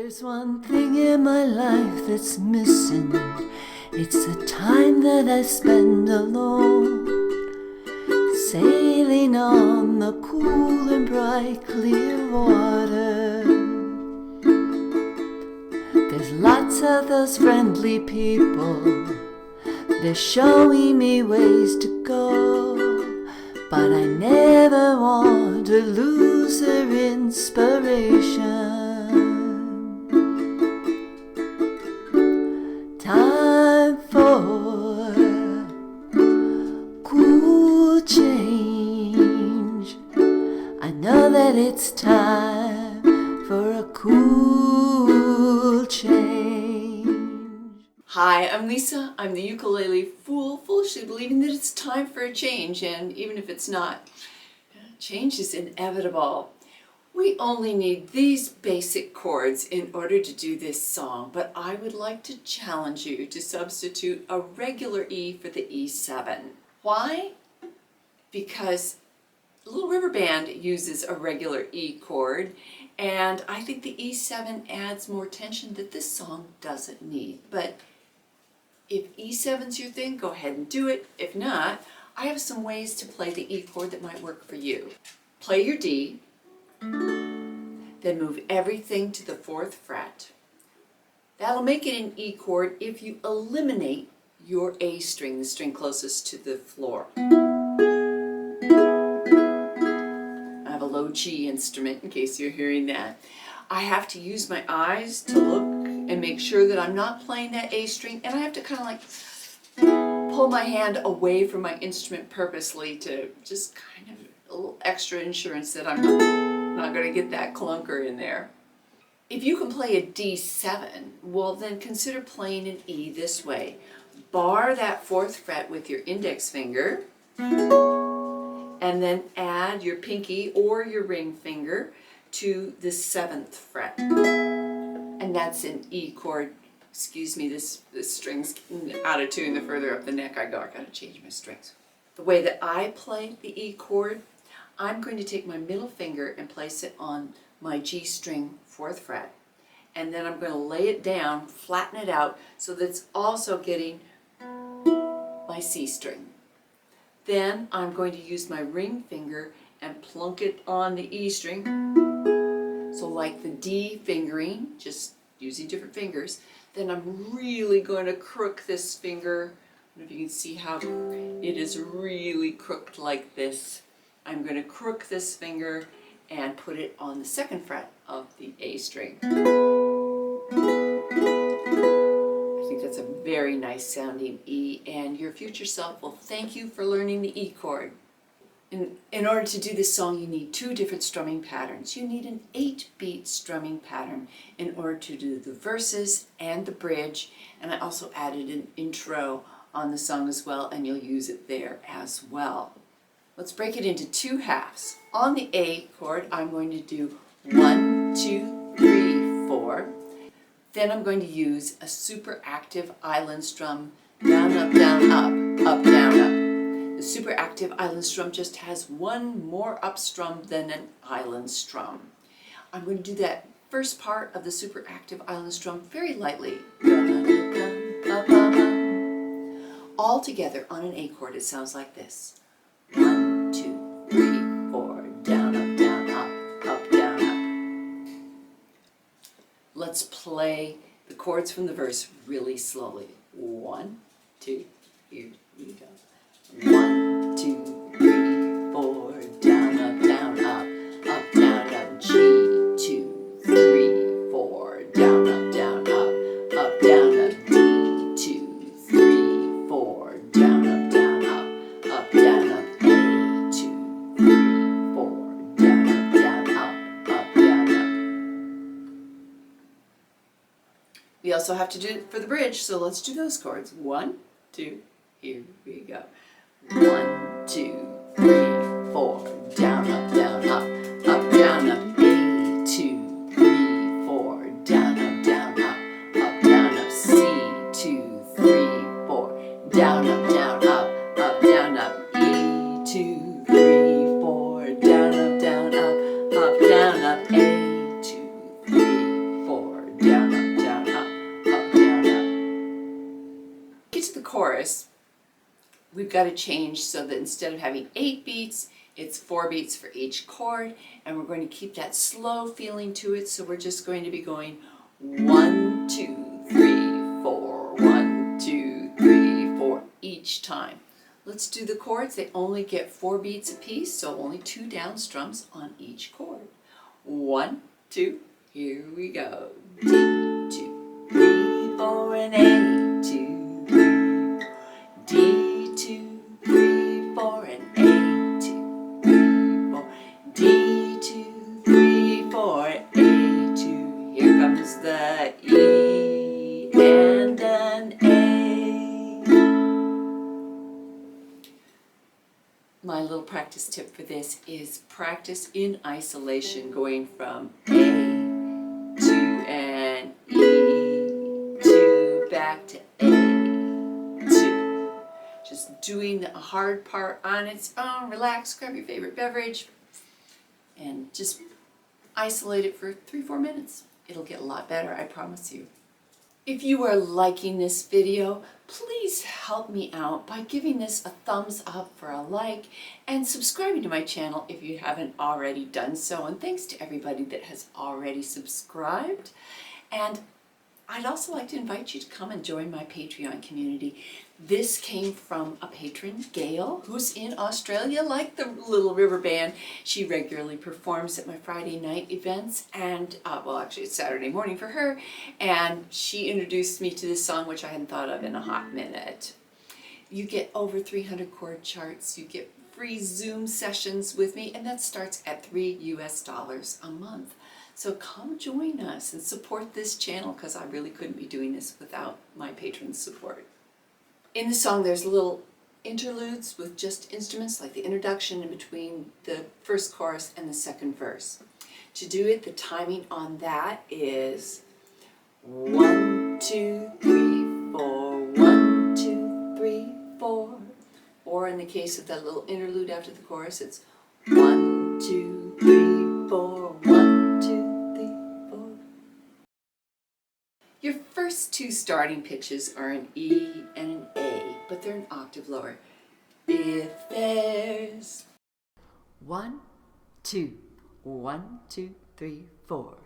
There's one thing in my life that's missing. It's the time that I spend alone, sailing on the cool and bright clear water. There's lots of those friendly people, they're showing me ways to go, but I never want to lose their inspiration. Time for cool change. I know that it's time for a cool change. Hi, I'm Lisa. I'm the ukulele fool, foolishly believing that it's time for a change, and even if it's not, change is inevitable. We only need these basic chords in order to do this song, but I would like to challenge you to substitute a regular E for the E7. Why? Because Little River Band uses a regular E chord, and I think the E7 adds more tension that this song doesn't need. But if E7's your thing, go ahead and do it. If not, I have some ways to play the E chord that might work for you. Play your D, then move everything to the 4th fret. That'll make it an E chord if you eliminate your A string, the string closest to the floor. I have a low G instrument in case you're hearing that. I have to use my eyes to look and make sure that I'm not playing that A string, and I have to kind of like pull my hand away from my instrument purposely to just kind of a little extra insurance that I'm not going to get that clunker in there. If you can play a D7, well then consider playing an E this way. Bar that 4th fret with your index finger, and then add your pinky or your ring finger to the 7th fret. And that's an E chord. Excuse me, this string's out of tune the further up the neck I go. I gotta change my strings. The way that I play the E chord, I'm going to take my middle finger and place it on my G string 4th fret. And then I'm going to lay it down, flatten it out, so that it's also getting my C string. Then I'm going to use my ring finger and plunk it on the E string. So like the D fingering, just using different fingers. Then I'm really going to crook this finger. I don't know if you can see how it is really crooked like this. I'm going to crook this finger and put it on the 2nd fret of the A string. I think that's a very nice sounding E, and your future self will thank you for learning the E chord. In order to do this song, you need 2 different strumming patterns. You need an 8-beat strumming pattern in order to do the verses and the bridge, and I also added an intro on the song as well, and you'll use it there as well. Let's break it into 2 halves. On the A chord, I'm going to do 1, 2, 3, 4. Then I'm going to use a super active island strum, down, up, down, up, up, down, up. The super active island strum just has one more up strum than an island strum. I'm going to do that first part of the super active island strum very lightly. All together on an A chord, it sounds like this. 1, 2, 3, 4, down, up, down, up, up. Let's play the chords from the verse really slowly. 1, 2, here we go. 1, 2, 3, 4, down, up, down, up, down, up, G, 2, 3, 4, down, up, down, up, down, up, D, 2, 3, 4, down, up, down, up, down, up, A, 2, 3, 4, down, up, down, up, down, up. We also have to do it for the bridge, so let's do those chords. 1, 2, here we go. 1, 2, 3, 4, down, up, down, up, down, up, A, 2, 3, 4, down, up, down, up, down, up, C, 2, 3, 4, down, up, down, up, down, up, E, 2, 3, 4, down, up, down, up, down, up, A, 2, 3, 4, down, up, down, up, down, up. Get to the chorus, we've got to change so that instead of having 8 beats, it's 4 beats for each chord, and we're going to keep that slow feeling to it, so we're just going to be going 1, 2, 3, 4, 1, 2, 3, 4 each time. Let's do the chords. They only get 4 beats apiece, so only 2 down strums on each chord. 1, 2, here we go. D, 2, 3, 4, and A, 2, 3, D, 2, 3, 4, and A, 2, 3, 4, D, 2, 3, 4, A, 2. Here comes the E and an A. My little practice tip for this is practice in isolation, going from A to an E to back to A to. Just doing a hard part on its own. Relax, grab your favorite beverage, and just isolate it for 3-4 minutes. It'll get a lot better, I promise you. If you are liking this video, please help me out by giving this a thumbs up for a like and subscribing to my channel if you haven't already done so. And thanks to everybody that has already subscribed. And I'd also like to invite you to come and join my Patreon community. This came from a patron, Gail, who's in Australia, like the Little River Band. She regularly performs at my Friday night events, and, well, actually it's Saturday morning for her, and she introduced me to this song, which I hadn't thought of in a hot minute. You get over 300 chord charts, you get free Zoom sessions with me, and that starts at $3 US a month. So come join us and support this channel, because I really couldn't be doing this without my patrons' support. In the song there's little interludes with just instruments, like the introduction in between the first chorus and the second verse. To do it, the timing on that is 1, 2, 3, 4, 1, 2, 3, 4. Or in the case of that little interlude after the chorus, it's 1, 2, 3, 4, 1, 2, 3, 4. Your first 2 starting pitches are an E and an A, but they're an octave lower. If there's 1, 2, 1, 2, 3, 4.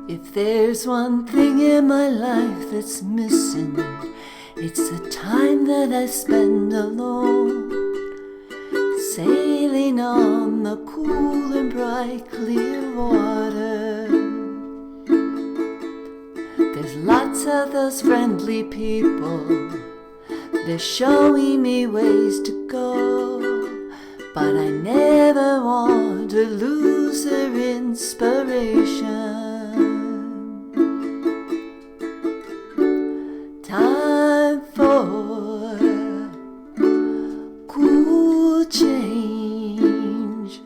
If there's one thing in my life that's missing, it's the time that I spend alone, sailing on the cool and bright clear water. There's lots of those friendly people, they're showing me ways to go, but I never want to lose their inspiration. Time for cool change.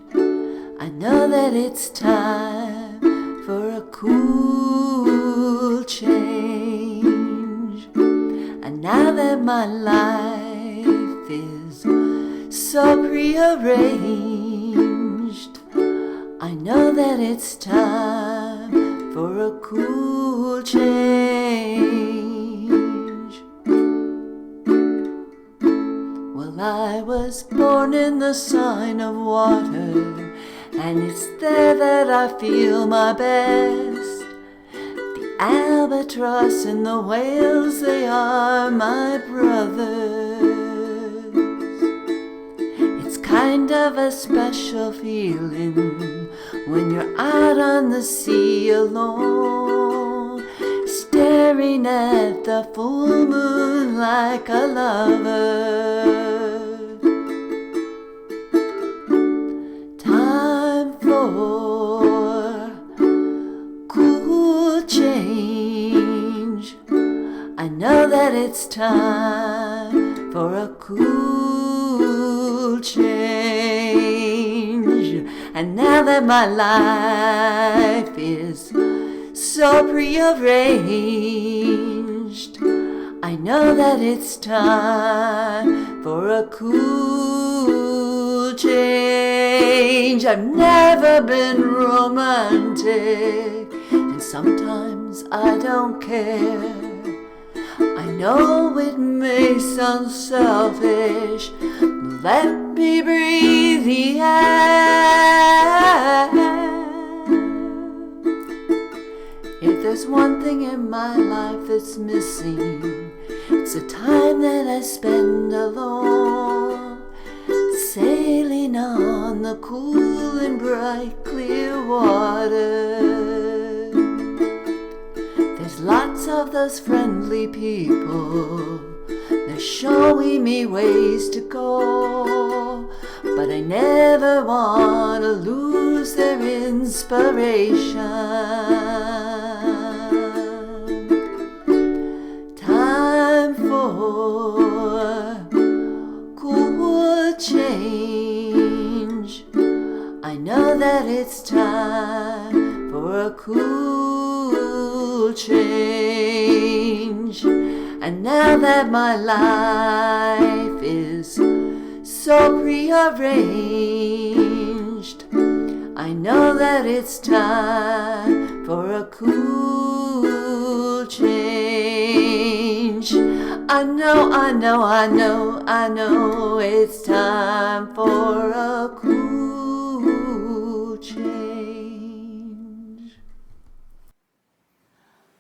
I know that it's time for a cool change. And now that my life is so prearranged, I know that it's time for a cool change. Well, I was born in the sign of water, and it's there that I feel my best. The albatross and the whales, they are my brothers. It's kind of a special feeling when you're out on the sea alone, staring at the full moon like a lover. Time for cool change. I know that it's time for a cool change. And now that my life is so prearranged, I know that it's time for a cool change. I've never been romantic, and sometimes I don't care. I know it may sound selfish, but let me breathe the air. If there's one thing in my life that's missing, it's the time that I spend alone, sailing on the cool and bright clear water. There's lots of those friendly people, they're showing me ways to go, but I never want to lose their inspiration. Time for cool change. I know that it's time for a cool change. And now that my life is so prearranged, I know that it's time for a cool change. I know it's time for a cool change.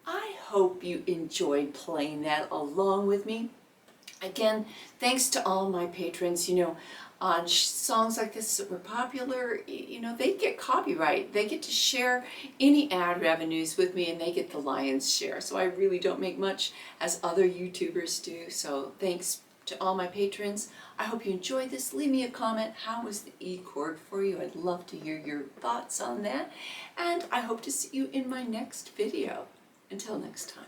I hope you enjoyed playing that along with me. Again, thanks to all my patrons. On songs like this that were popular, they get copyright. They get to share any ad revenues with me, and they get the lion's share. So I really don't make much as other YouTubers do. So thanks to all my patrons. I hope you enjoyed this. Leave me a comment. How was the E chord for you? I'd love to hear your thoughts on that. And I hope to see you in my next video. Until next time.